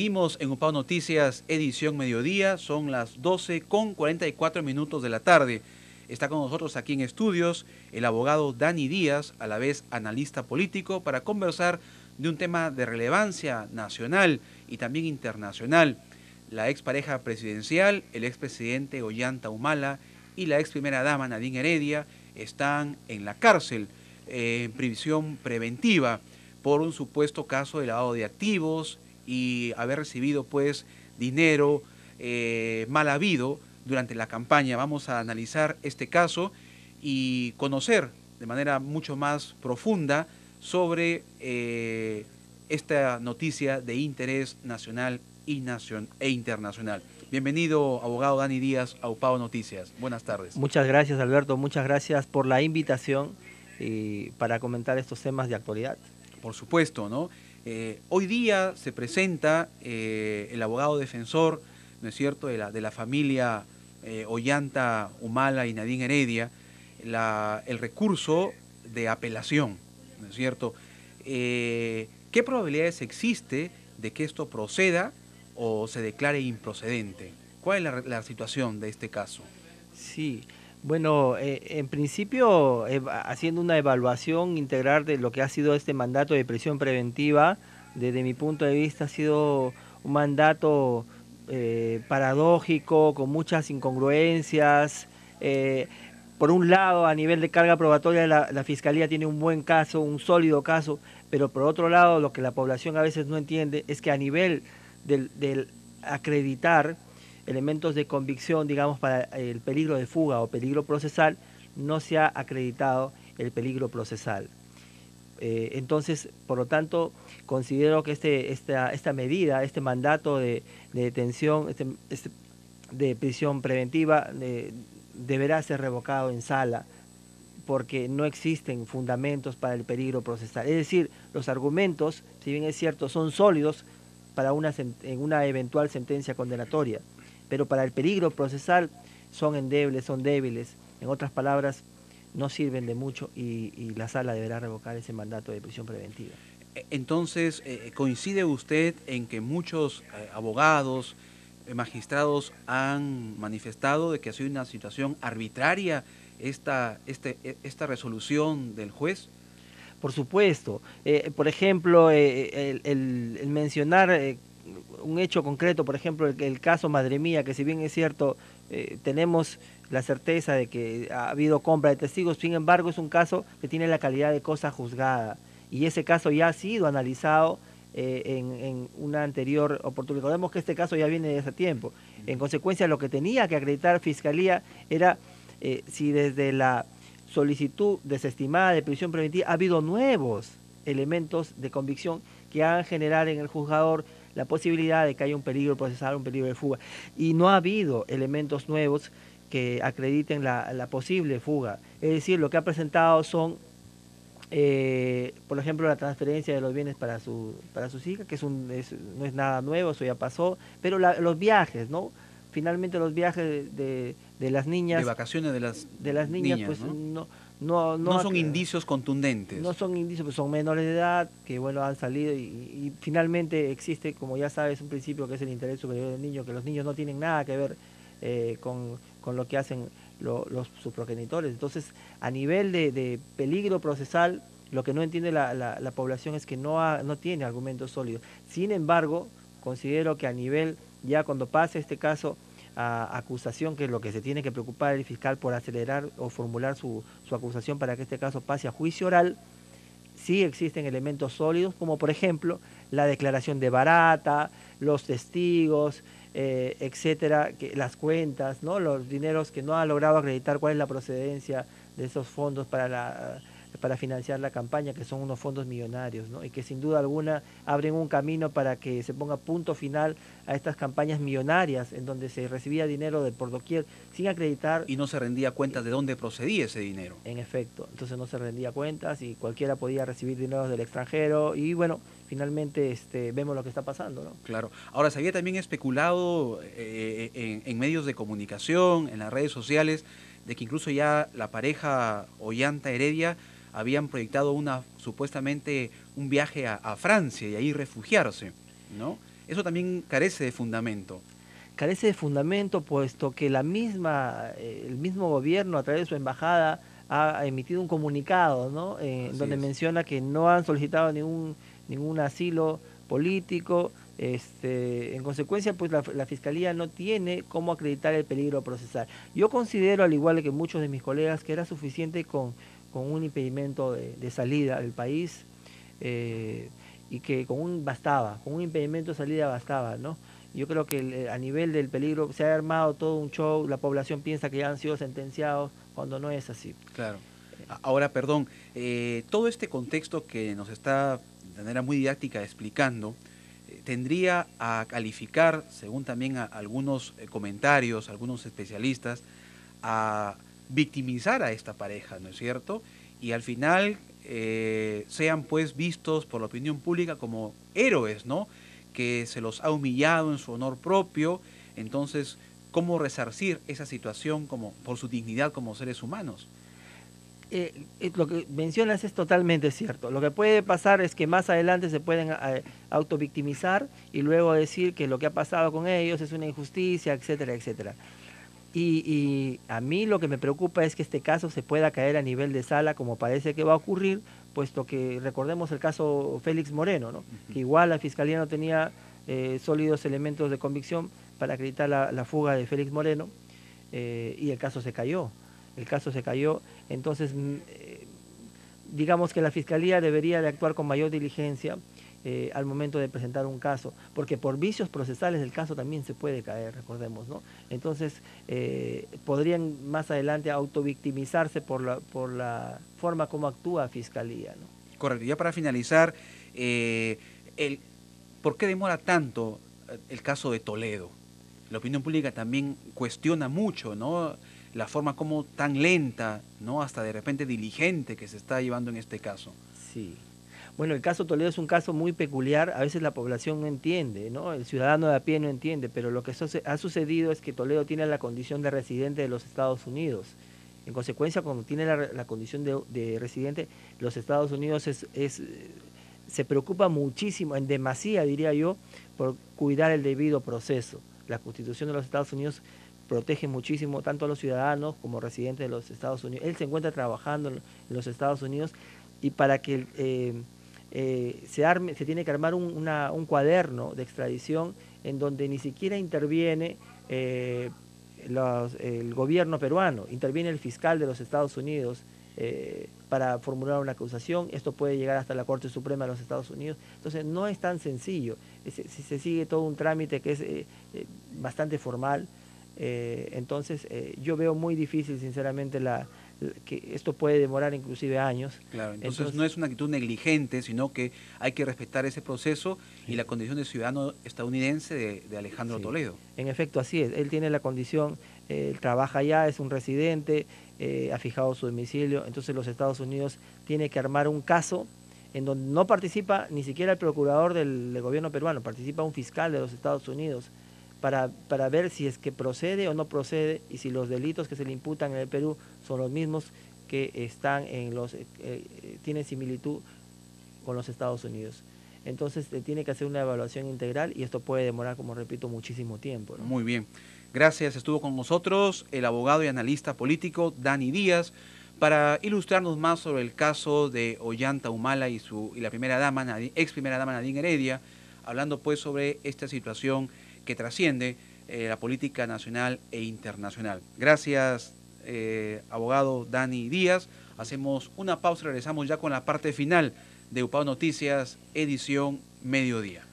Seguimos en UPAO Noticias, edición mediodía, son las 12:44 de la tarde. Está con nosotros aquí en estudios el abogado Dani Díaz, a la vez analista político, para conversar de un tema de relevancia nacional y también internacional. La expareja presidencial, el expresidente Ollanta Humala y la ex primera dama Nadine Heredia están en la cárcel en prisión preventiva por un supuesto caso de lavado de activos y haber recibido pues dinero mal habido durante la campaña. Vamos a analizar este caso y conocer de manera mucho más profunda sobre esta noticia de interés nacional e internacional. Bienvenido, abogado Dani Díaz, a UPAO Noticias. Buenas tardes. Muchas gracias, Alberto. Muchas gracias por la invitación para comentar estos temas de actualidad. Por supuesto, ¿no? Hoy día se presenta el abogado defensor, ¿no es cierto?, de la familia Ollanta Humala y Nadine Heredia, el recurso de apelación, ¿no es cierto? ¿Qué probabilidades existe de que esto proceda o se declare improcedente? ¿Cuál es la situación de este caso? Sí, bueno, en principio, haciendo una evaluación integral de lo que ha sido este mandato de prisión preventiva, desde mi punto de vista ha sido un mandato paradójico, con muchas incongruencias. Por un lado, a nivel de carga probatoria, la Fiscalía tiene un buen caso, un sólido caso, pero por otro lado, lo que la población a veces no entiende es que a nivel del acreditar elementos de convicción, digamos, para el peligro de fuga o peligro procesal, no se ha acreditado el peligro procesal. Entonces, por lo tanto, considero que esta medida, este mandato de detención, de prisión preventiva, deberá ser revocado en sala, porque no existen fundamentos para el peligro procesal. Es decir, los argumentos, si bien es cierto, son sólidos para en una eventual sentencia condenatoria, pero para el peligro procesal son endebles, son débiles. En otras palabras, no sirven de mucho y la sala deberá revocar ese mandato de prisión preventiva. Entonces, ¿coincide usted en que muchos abogados, magistrados han manifestado de que ha sido una situación arbitraria esta resolución del juez? Por supuesto. Por ejemplo, el mencionar un hecho concreto, por ejemplo, el caso Madre Mía, que si bien es cierto, tenemos la certeza de que ha habido compra de testigos, sin embargo es un caso que tiene la calidad de cosa juzgada y ese caso ya ha sido analizado en una anterior oportunidad. Recordemos que este caso ya viene de hace tiempo. En consecuencia, lo que tenía que acreditar Fiscalía era si desde la solicitud desestimada de prisión preventiva ha habido nuevos elementos de convicción que hagan generar en el juzgador la posibilidad de que haya un peligro procesal, un peligro de fuga. Y no ha habido elementos nuevos que acrediten la posible fuga. Es decir, lo que ha presentado son, por ejemplo, la transferencia de los bienes para sus hijas, que no es nada nuevo, eso ya pasó, pero los viajes, ¿no? Finalmente los viajes de las niñas... De vacaciones de las niñas, pues ¿no? No No son indicios contundentes. No son indicios, pues son menores de edad que bueno han salido y finalmente existe, como ya sabes, un principio que es el interés superior del niño, que los niños no tienen nada que ver con lo que hacen sus progenitores. Entonces, a nivel de peligro procesal, lo que no entiende la población es que no tiene argumentos sólidos. Sin embargo, considero que a nivel, ya cuando pase este caso a acusación, que es lo que se tiene que preocupar el fiscal por acelerar o formular su acusación para que este caso pase a juicio oral, sí existen elementos sólidos, como por ejemplo la declaración de barata, los testigos, etcétera, las cuentas, ¿no? Los dineros que no ha logrado acreditar cuál es la procedencia de esos fondos para financiar la campaña, que son unos fondos millonarios, ¿no? Y que sin duda alguna abren un camino para que se ponga punto final a estas campañas millonarias en donde se recibía dinero de por doquier sin acreditar. Y no se rendía cuentas de dónde procedía ese dinero. En efecto, entonces no se rendía cuentas y cualquiera podía recibir dinero del extranjero y bueno, finalmente vemos lo que está pasando, ¿no? Claro. Ahora, se había también especulado en medios de comunicación, en las redes sociales, de que incluso ya la pareja Ollanta Heredia habían proyectado supuestamente un viaje a Francia y ahí refugiarse, ¿no? eso también carece de fundamento. Carece de fundamento, puesto que el mismo gobierno, a través de su embajada, ha emitido un comunicado, ¿no? Donde menciona que no han solicitado ningún asilo político. En consecuencia, pues la Fiscalía no tiene cómo acreditar el peligro procesal. Yo considero, al igual que muchos de mis colegas, que era suficiente con un impedimento de salida del país, y que con un impedimento de salida bastaba, ¿no? Yo creo que a nivel del peligro se ha armado todo un show, la población piensa que ya han sido sentenciados, cuando no es así. Claro. Ahora, perdón, todo este contexto que nos está de manera muy didáctica explicando, tendría a calificar, según también algunos comentarios, algunos especialistas, a victimizar a esta pareja, ¿no es cierto? Y al final sean pues vistos por la opinión pública como héroes, ¿no? Que se los ha humillado en su honor propio. Entonces, ¿cómo resarcir esa situación por su dignidad como seres humanos? Lo que mencionas es totalmente cierto. Lo que puede pasar es que más adelante se pueden autovictimizar y luego decir que lo que ha pasado con ellos es una injusticia, etcétera, etcétera. Y a mí lo que me preocupa es que este caso se pueda caer a nivel de sala, como parece que va a ocurrir, puesto que recordemos el caso Félix Moreno, ¿no? Que igual la Fiscalía no tenía sólidos elementos de convicción para acreditar la fuga de Félix Moreno, y el caso se cayó. Entonces digamos que la Fiscalía debería de actuar con mayor diligencia al momento de presentar un caso, porque por vicios procesales el caso también se puede caer, recordemos, ¿no? Entonces podrían más adelante autovictimizarse por la forma como actúa Fiscalía, ¿no? Correcto. Ya para finalizar, ¿por qué demora tanto el caso de Toledo? La opinión pública también cuestiona mucho, ¿no?, la forma como tan lenta, ¿no?, hasta de repente diligente que se está llevando en este caso. Sí. Bueno, el caso Toledo es un caso muy peculiar, a veces la población no entiende, ¿no? El ciudadano de a pie no entiende, pero lo que ha sucedido es que Toledo tiene la condición de residente de los Estados Unidos. En consecuencia, cuando tiene la condición de residente, los Estados Unidos se preocupa muchísimo, en demasía diría yo, por cuidar el debido proceso. La Constitución de los Estados Unidos protege muchísimo tanto a los ciudadanos como residentes de los Estados Unidos. Él se encuentra trabajando en los Estados Unidos, y para que se tiene que armar un cuaderno de extradición en donde ni siquiera interviene el gobierno peruano, interviene el fiscal de los Estados Unidos para formular una acusación. Esto puede llegar hasta la Corte Suprema de los Estados Unidos. Entonces no es tan sencillo, se sigue todo un trámite que es bastante formal. Entonces yo veo muy difícil, sinceramente, que esto puede demorar inclusive años. Claro, entonces no es una actitud negligente, sino que hay que respetar ese proceso y la condición de ciudadano estadounidense de Alejandro Toledo. En efecto, así es. Él tiene la condición, trabaja allá, es un residente, ha fijado su domicilio. Entonces los Estados Unidos tienen que armar un caso en donde no participa ni siquiera el procurador del gobierno peruano, participa un fiscal de los Estados Unidos, para ver si es que procede o no procede, y si los delitos que se le imputan en el Perú son los mismos que están tienen similitud con los Estados Unidos. Entonces tiene que hacer una evaluación integral, y esto puede demorar, como repito, muchísimo tiempo, ¿no? Muy bien. Gracias. Estuvo con nosotros el abogado y analista político Dani Díaz para ilustrarnos más sobre el caso de Ollanta Humala y la primera dama, ex primera dama Nadine Heredia, hablando pues sobre esta situación que trasciende la política nacional e internacional. Gracias, abogado Dani Díaz. Hacemos una pausa y regresamos ya con la parte final de UPAO Noticias, edición mediodía.